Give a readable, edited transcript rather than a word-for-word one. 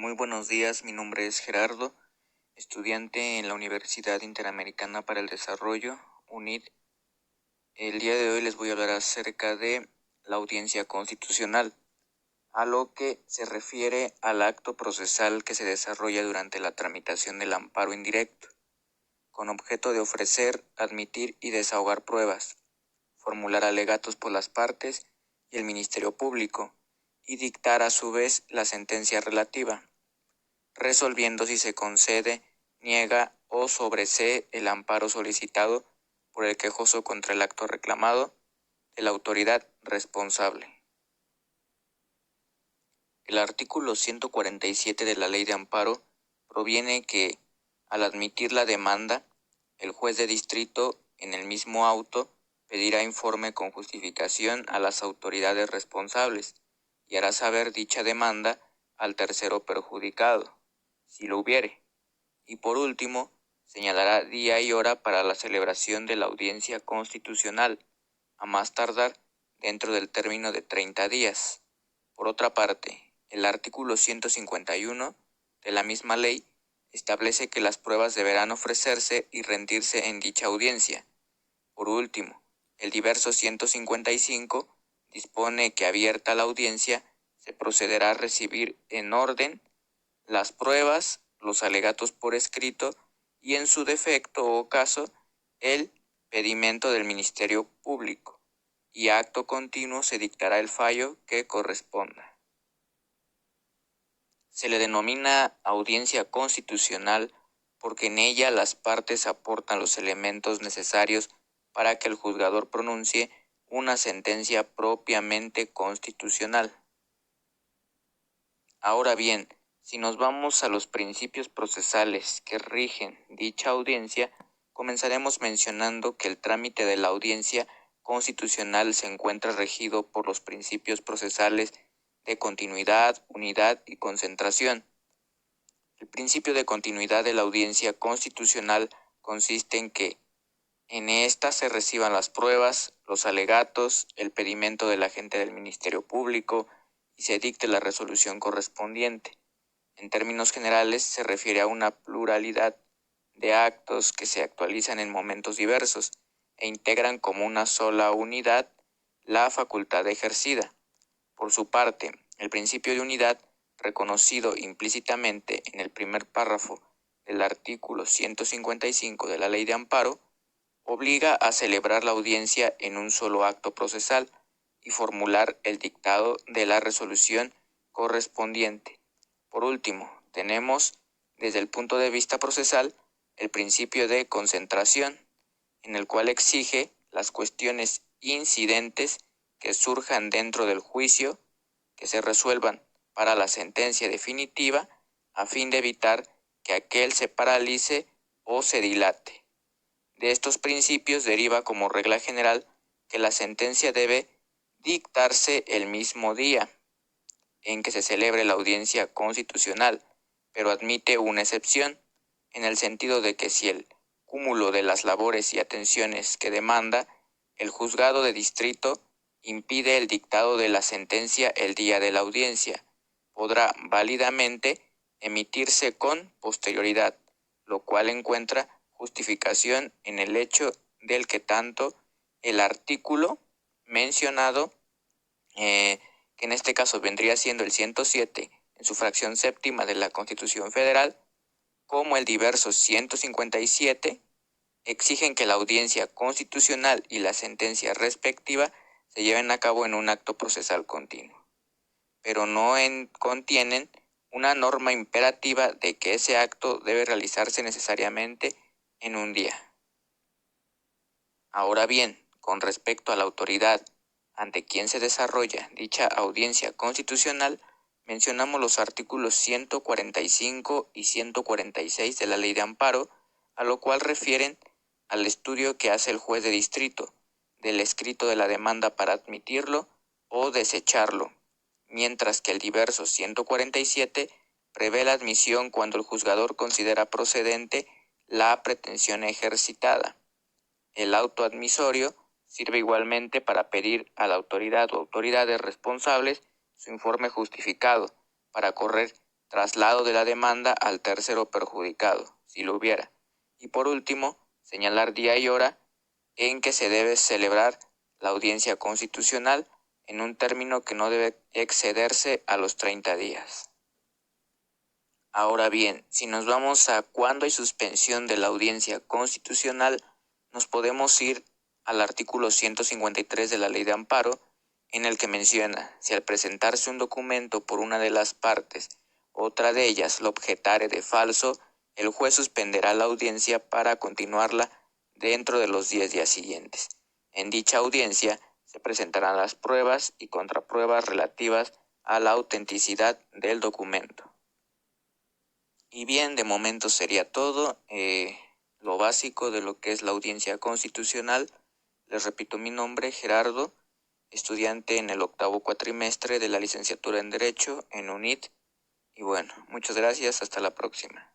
Muy buenos días, mi nombre es Gerardo, estudiante en la Universidad Interamericana para el Desarrollo, UNID. El día de hoy les voy a hablar acerca de la audiencia constitucional, a lo que se refiere al acto procesal que se desarrolla durante la tramitación del amparo indirecto, con objeto de ofrecer, admitir y desahogar pruebas, formular alegatos por las partes y el Ministerio Público, y dictar a su vez la sentencia relativa, resolviendo si se concede, niega o sobresee el amparo solicitado por el quejoso contra el acto reclamado de la autoridad responsable. El artículo 147 de la Ley de Amparo proviene que, al admitir la demanda, el juez de distrito, en el mismo auto, pedirá informe con justificación a las autoridades responsables y hará saber dicha demanda al tercero perjudicado, si lo hubiere, y por último, señalará día y hora para la celebración de la audiencia constitucional, a más tardar dentro del término de 30 días. Por otra parte, el artículo 151 de la misma ley establece que las pruebas deberán ofrecerse y rendirse en dicha audiencia. Por último, el diverso 155 dispone que, abierta la audiencia, se procederá a recibir en orden las pruebas, los alegatos por escrito y, en su defecto o caso, el pedimento del Ministerio Público, y acto continuo se dictará el fallo que corresponda. Se le denomina audiencia constitucional porque en ella las partes aportan los elementos necesarios para que el juzgador pronuncie una sentencia propiamente constitucional. Ahora bien, si nos vamos a los principios procesales que rigen dicha audiencia, comenzaremos mencionando que el trámite de la audiencia constitucional se encuentra regido por los principios procesales de continuidad, unidad y concentración. El principio de continuidad de la audiencia constitucional consiste en que en esta se reciban las pruebas, los alegatos, el pedimento del agente del Ministerio Público y se dicte la resolución correspondiente. En términos generales, se refiere a una pluralidad de actos que se actualizan en momentos diversos e integran como una sola unidad la facultad ejercida. Por su parte, el principio de unidad, reconocido implícitamente en el primer párrafo del artículo 155 de la Ley de Amparo, obliga a celebrar la audiencia en un solo acto procesal y formular el dictado de la resolución correspondiente. Por último, tenemos, desde el punto de vista procesal, el principio de concentración, en el cual exige las cuestiones incidentes que surjan dentro del juicio que se resuelvan para la sentencia definitiva a fin de evitar que aquel se paralice o se dilate. De estos principios deriva como regla general que la sentencia debe dictarse el mismo día en que se celebre la audiencia constitucional, pero admite una excepción, en el sentido de que si el cúmulo de las labores y atenciones que demanda el juzgado de distrito impide el dictado de la sentencia el día de la audiencia, podrá válidamente emitirse con posterioridad, lo cual encuentra justificación en el hecho del que tanto el artículo mencionado, que en este caso vendría siendo el 107 en su fracción séptima de la Constitución Federal, como el diverso 157, exigen que la audiencia constitucional y la sentencia respectiva se lleven a cabo en un acto procesal continuo, pero no contienen una norma imperativa de que ese acto debe realizarse necesariamente en un día. Ahora bien, con respecto a la autoridad ante quien se desarrolla dicha audiencia constitucional, mencionamos los artículos 145 y 146 de la Ley de Amparo, a lo cual refieren al estudio que hace el juez de distrito del escrito de la demanda para admitirlo o desecharlo, mientras que el diverso 147 prevé la admisión cuando el juzgador considera procedente la pretensión ejercitada. El auto admisorio sirve igualmente para pedir a la autoridad o autoridades responsables su informe justificado, para correr traslado de la demanda al tercero perjudicado, si lo hubiera. Y por último, señalar día y hora en que se debe celebrar la audiencia constitucional en un término que no debe excederse a los 30 días. Ahora bien, si nos vamos a cuándo hay suspensión de la audiencia constitucional, nos podemos ir al artículo 153 de la Ley de Amparo, en el que menciona: si al presentarse un documento por una de las partes, otra de ellas lo objetare de falso, el juez suspenderá la audiencia para continuarla dentro de los 10 días siguientes. En dicha audiencia se presentarán las pruebas y contrapruebas relativas a la autenticidad del documento. Y bien, de momento sería todo, lo básico de lo que es la audiencia constitucional. Les repito mi nombre, Gerardo, estudiante en el 8º cuatrimestre de la licenciatura en Derecho en UNIT. Y bueno, muchas gracias, hasta la próxima.